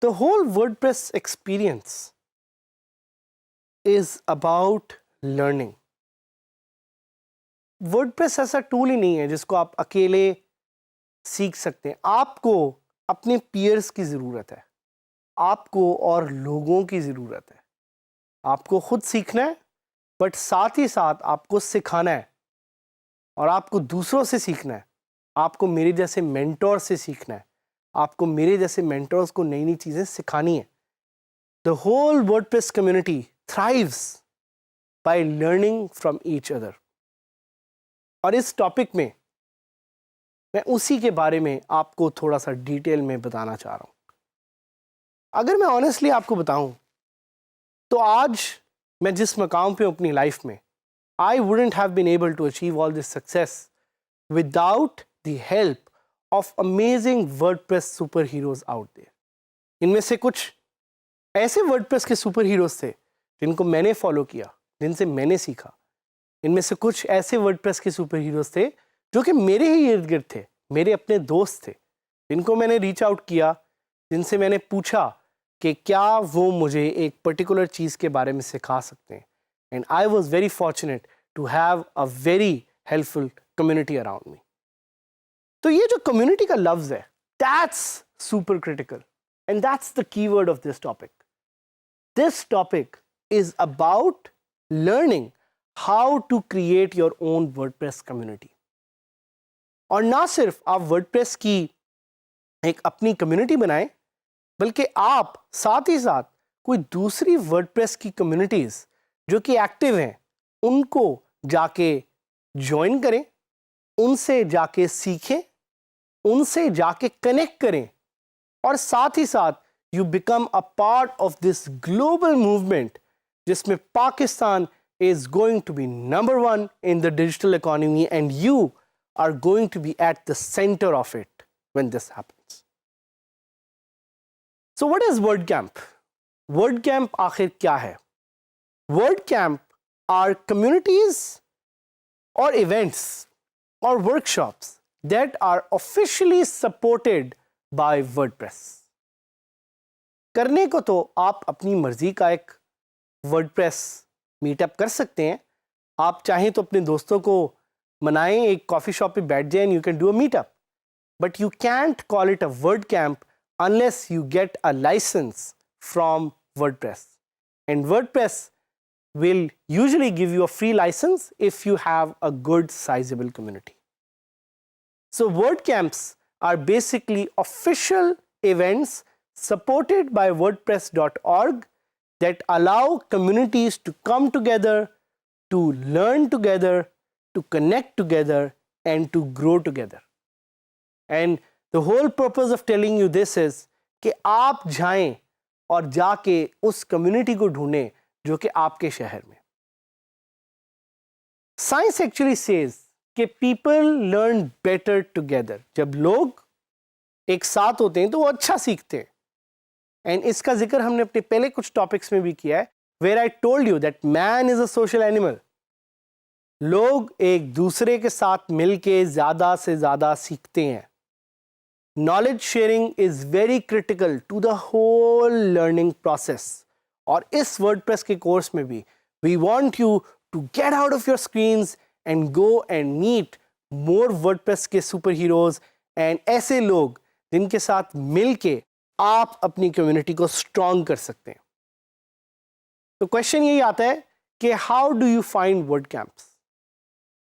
The whole WordPress experience is about learning. WordPress ऐसा tool ही नहीं है जिसको आप अकेले सीख सकते हैं. आपको अपने पीयर्स की ज़रूरत है, आपको और लोगों की ज़रूरत है. आपको खुद सीखना है, बट साथ ही साथ आपको सिखाना है और आपको दूसरों से सीखना है. आपको मेरे जैसे मेंटोर से सीखना है, आपको मेरे जैसे मेंटोर्स को नई नई चीज़ें सिखानी है. The whole WordPress community thrives by learning from each other. और इस टॉपिक में मैं उसी के बारे में आपको थोड़ा सा डिटेल में बताना चाह रहा हूँ. अगर मैं ऑनेस्टली आपको बताऊं तो आज मैं जिस मकाम पे अपनी लाइफ में, I wouldn't have been able to achieve all this success without the help of amazing WordPress super heroes out there. इनमें से कुछ ऐसे WordPress के सुपर हीरोज थे जिनको मैंने फॉलो किया, जिनसे मैंने सीखा. इनमें से कुछ ऐसे WordPress के सुपर हीरोज थे जो कि मेरे ही इर्द गिर्द थे, मेरे अपने दोस्त थे, जिनको मैंने रीच आउट किया, जिनसे मैंने पूछा कि क्या वो मुझे एक पर्टिकुलर चीज़ के बारे में सिखा सकते हैं. And I was very fortunate to have a very helpful community around me. तो ये जो कम्युनिटी का लफ्ज है, that's super critical and that's the keyword of this topic. This topic is about learning how to create your own WordPress community. और ना सिर्फ आप वर्डप्रेस की एक अपनी कम्युनिटी बनाएं, बल्कि आप साथ ही साथ कोई दूसरी वर्डप्रेस की कम्युनिटीज जो कि एक्टिव हैं उनको जाके ज्वाइन करें, उनसे जाके सीखें, उनसे जाके कनेक्ट करें, और साथ ही साथ you become a part of this global movement जिसमें Pakistan is going to be number 1 in the digital economy and you are going to be at the centre of it when this happens. So what is WordCamp? WordCamp आखिर क्या है? WordCamp are communities और events or workshops that are officially supported by WordPress. करने को तो आप अपनी मर्जी का एक WordPress मीटअप कर सकते हैं. आप चाहें तो अपने दोस्तों को मनाएं, एक कॉफ़ी शॉप पे बैठ जाएं, you can do a meetup. But you can't call it a WordCamp unless you get a license from WordPress. And WordPress will usually give you a free license if you have a good sizable community. So WordCamps are basically official events supported by WordPress.org that allow communities to come together, to learn together, to connect together, and to grow together. And the whole purpose of telling you this is कि आप जाएं और जाके उस community को ढूंढें जो कि आपके शहर में. Science actually says कि people learn better together. जब लोग एक साथ होते हैं तो वो अच्छा सीखते हैं. एंड इसका जिक्र हमने अपने पहले कुछ टॉपिक्स में भी किया है, where I told you that man is a social animal. लोग एक दूसरे के साथ मिलके ज़्यादा से ज़्यादा सीखते हैं. Knowledge sharing is very critical to the whole learning process. और इस WordPress के कोर्स में भी we want you to get out of your screens and go and meet more WordPress के सुपर हीरोज एंड ऐसे लोग जिनके साथ मिलके आप अपनी कम्युनिटी को स्ट्रॉन्ग कर सकते हैं. तो क्वेश्चन यही आता है कि how do you find word camps?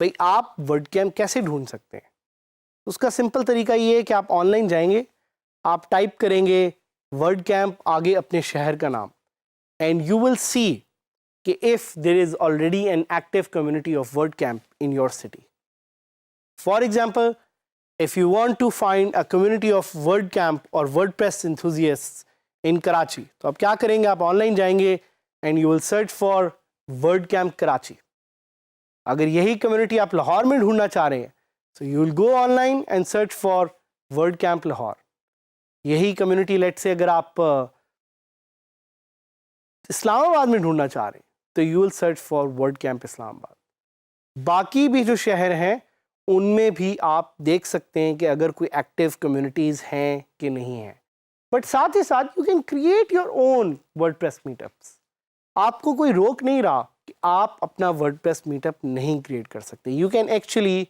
भाई आप वर्ड कैंप कैसे ढूंढ सकते हैं? उसका सिंपल तरीका ये है कि आप ऑनलाइन जाएंगे, आप टाइप करेंगे वर्ड कैंप आगे अपने शहर का नाम, एंड यू विल सी कि if there is already an active community of WordCamp in your city. For example, if you want to find a community of WordCamp or WordPress enthusiasts in Karachi, तो आप क्या करेंगे? आप online जाएंगे and you will search for WordCamp Karachi. अगर यही community आप लाहौर में ढूंढना चाह रहे हैं, so you will go online and search for WordCamp Lahore. यही कम्युनिटी लेट से अगर आप इस्लामाबाद में ढूंढना चाह रहे हैं, तो you will search for WordCamp Islamabad. बाकी भी जो शहर हैं उनमें भी आप देख सकते हैं कि अगर कोई एक्टिव कम्युनिटीज़ हैं कि नहीं हैं. बट साथ ही साथ you can create your own WordPress meetups. आपको कोई रोक नहीं रहा कि आप अपना वर्डप्रेस मीटअप नहीं क्रिएट कर सकते. You can actually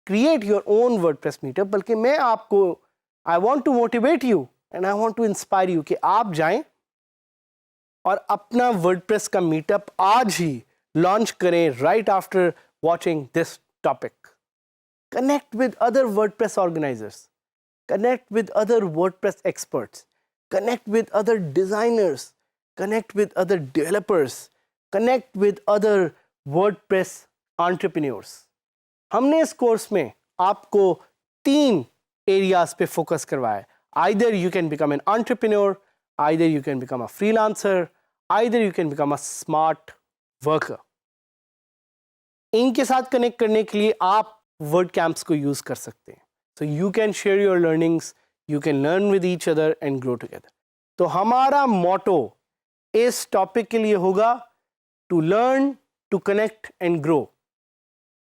create your own WordPress meetup. बल्कि मैं आपको I want to motivate you and I want to inspire you कि आप जाएं और अपना वर्डप्रेस का मीटअप आज ही लॉन्च करें right after watching this topic. Connect with other WordPress organizers. Connect with other WordPress experts. Connect with other designers. Connect with other developers. Connect with other WordPress entrepreneurs. हमने इस course में आपको 3 areas पे focus करवाया. Either you can become an entrepreneur, either you can become a freelancer, either you can become a smart worker. इनके साथ connect करने के लिए आप वर्ड कैंप्स को यूज़ कर सकते हैं. So you can share your learnings, you can learn with each other and grow together. तो हमारा मोटो इस टॉपिक के लिए होगा to learn, to connect and grow.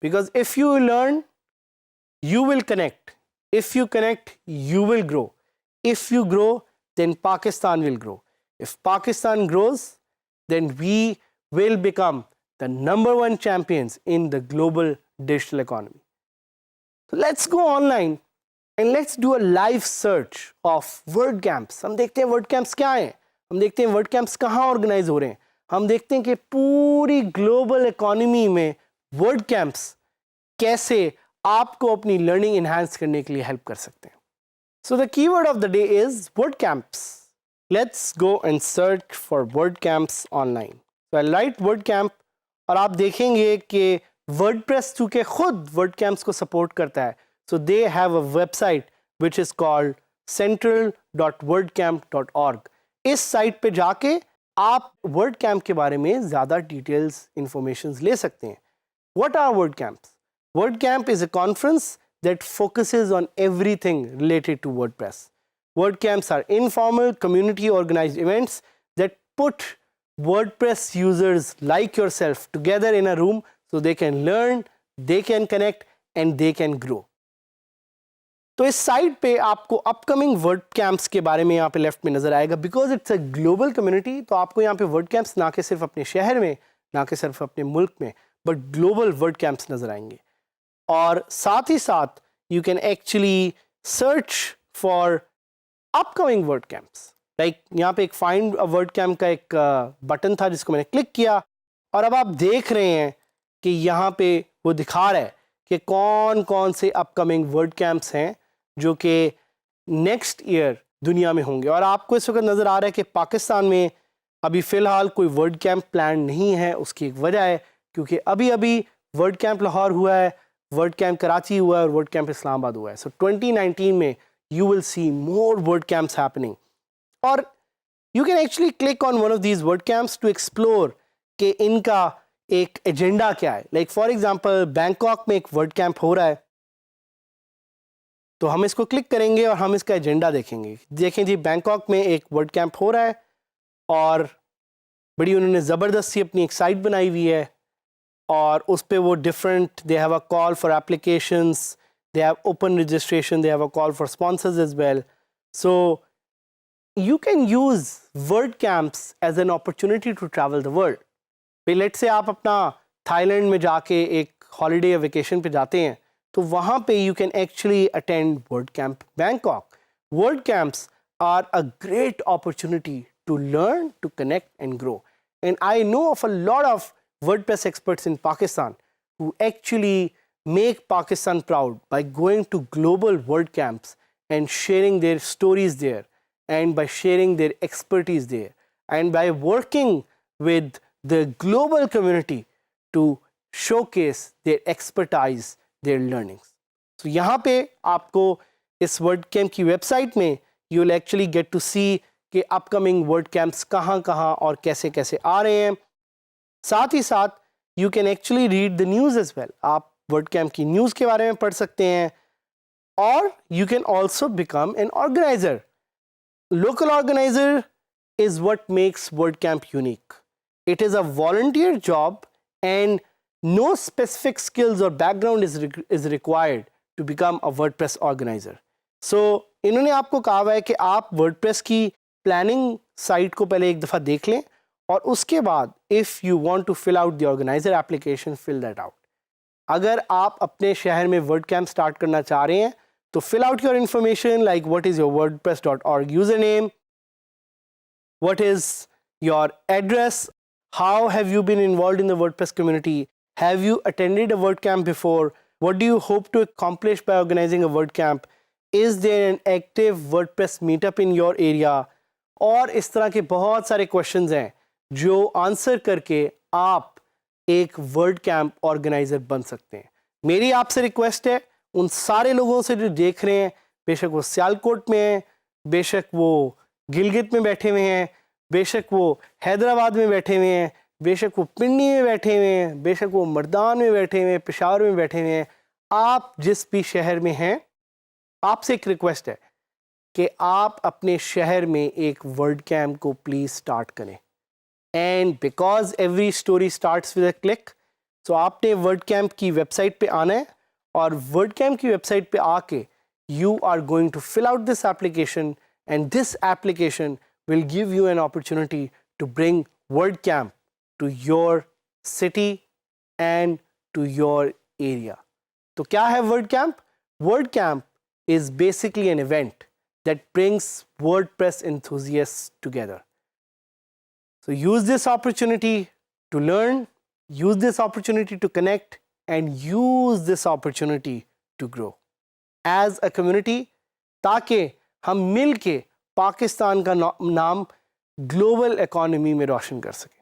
Because if you learn you will connect. If you connect, you will grow. If you grow, then Pakistan will grow. If Pakistan grows, then we will become the #1 champions in the global digital economy. So let's go online and let's do a live search of WordCamps. हम देखते हैं WordCamps क्या हैं, हम देखते हैं WordCamps कहाँ organise हो रहे हैं, हम देखते हैं कि पूरी ग्लोबल इकोनॉमी में WordCamps कैसे आपको अपनी लर्निंग इन्हांस करने के लिए हेल्प कर सकते हैं. So the keyword of the day is WordCamps. Let's go and search for WordCamps online. So I right WordCamp और आप देखेंगे कि वर्डप्रेस चूँकि खुद WordCamps को सपोर्ट करता है, so they have a website which is called central.wordcamp.org. इस साइट पे जाके आप WordCamp के बारे में ज़्यादा डिटेल्स इंफॉर्मेशन ले सकते हैं. What are WordCamps? WordCamp is a conference that focuses on everything related to WordPress. WordCamps are informal, community-organized events that put WordPress users like yourself together in a room so they can learn, they can connect, and they can grow. तो इस site पे आपको upcoming WordCamps के बारे में यहाँ पे left में नज़र आएगा. Because it's a global community, तो आपको यहाँ पे WordCamps ना कि सिर्फ अपने शहर में, ना कि सिर्फ अपने मुल्क में, बट ग्लोबल WordCamps नज़र आएंगे. और साथ ही साथ you can actually search for upcoming WordCamps. Like यहाँ पे एक फाइंड अ WordCamp का एक बटन था जिसको मैंने क्लिक किया और अब आप देख रहे हैं कि यहाँ पे वो दिखा रहा है कि कौन कौन से अपकमिंग WordCamps हैं जो कि नेक्स्ट ईयर दुनिया में होंगे. और आपको इस वक्त नज़र आ रहा है कि पाकिस्तान में अभी फ़िलहाल कोई WordCamp प्लान नहीं है. उसकी एक वजह है क्योंकि अभी अभी WordCamp लाहौर हुआ है, WordCamp कराची हुआ है और WordCamp इस्लामाबाद हुआ है. सो 2019 में you will see more WordCamps happening. और you can actually click on one of these WordCamps to explore कि इनका एक एजेंडा क्या है. लाइक फॉर एग्जांपल बैंकॉक में एक WordCamp हो रहा है, तो हम इसको क्लिक करेंगे और हम इसका एजेंडा देखेंगे. देखें जी, बैंकॉक में एक WordCamp हो रहा है और बड़ी उन्होंने ज़बरदस्त सी अपनी एक साइट बनाई हुई है और उस पे वो different, they have a call for applications, they have open registration, they have a call for sponsors as well. So you can use WordCamps as an opportunity to travel the world. Let's say आप अपना Thailand में जाके एक holiday या vacation पे जाते हैं, तो वहाँ पे you can actually attend WordCamp Bangkok. WordCamps are a great opportunity to learn, to connect and grow. And I know of a lot of WordPress experts in Pakistan who actually make Pakistan proud by going to global WordCamps and sharing their stories there, and by sharing their expertise there, and by working with the global community to showcase their expertise, their learnings. So यहाँ पे आपको इस WordCamp की website में you will actually get to see कि upcoming WordCamps कहाँ कहाँ और कैसे कैसे आ रहे हैं. साथ ही साथ you can actually read the news as well. आप WordCamp की न्यूज़ के बारे में पढ़ सकते हैं. Or you can also become an organizer. Local organizer is what makes WordCamp unique. It is a volunteer job and no specific skills or background is required to become a WordPress organizer. So इन्होंने आपको कहा हुआ है कि आप WordPress की planning site को पहले एक दफ़ा देख लें और उसके बाद if you want to fill out the organizer application, fill that out. अगर आप अपने शहर में WordCamp स्टार्ट करना चाह रहे हैं तो fill out your information like what is your wordpress.org username, what is your address, how have you been involved in the WordPress community, have you attended a WordCamp before, what do you hope to accomplish by organizing a WordCamp, is there an active WordPress meetup in your area, और इस तरह के बहुत सारे questions हैं जो answer करके आप एक WordCamp ऑर्गेनाइजर बन सकते हैं. मेरी आपसे रिक्वेस्ट है उन सारे लोगों से जो देख रहे हैं, बेशक वो सियालकोट में हैं, बेशक वो गिलगित में बैठे हुए हैं, बेशक वो हैदराबाद में बैठे हुए हैं, बेशक वो पिंडी में बैठे हुए हैं, बेशक वो मर्दान में बैठे हुए हैं, पेशावर में बैठे हुए हैं, आप जिस भी शहर में हैं, आपसे एक रिक्वेस्ट है कि आप अपने शहर में एक WordCamp को प्लीज़ स्टार्ट करें. And because every story starts with a click, so आपने WordCamp की वेबसाइट पे आना है और WordCamp की वेबसाइट पे आके you are going to fill out this application and this application will give you an opportunity to bring WordCamp to your city and to your area. तो क्या है WordCamp? WordCamp is basically an event that brings WordPress enthusiasts together. So use this opportunity to learn, use this opportunity to connect, and use this opportunity to grow as a community, ताकि हम मिल के पाकिस्तान का नाम global economy में रोशन कर सकें.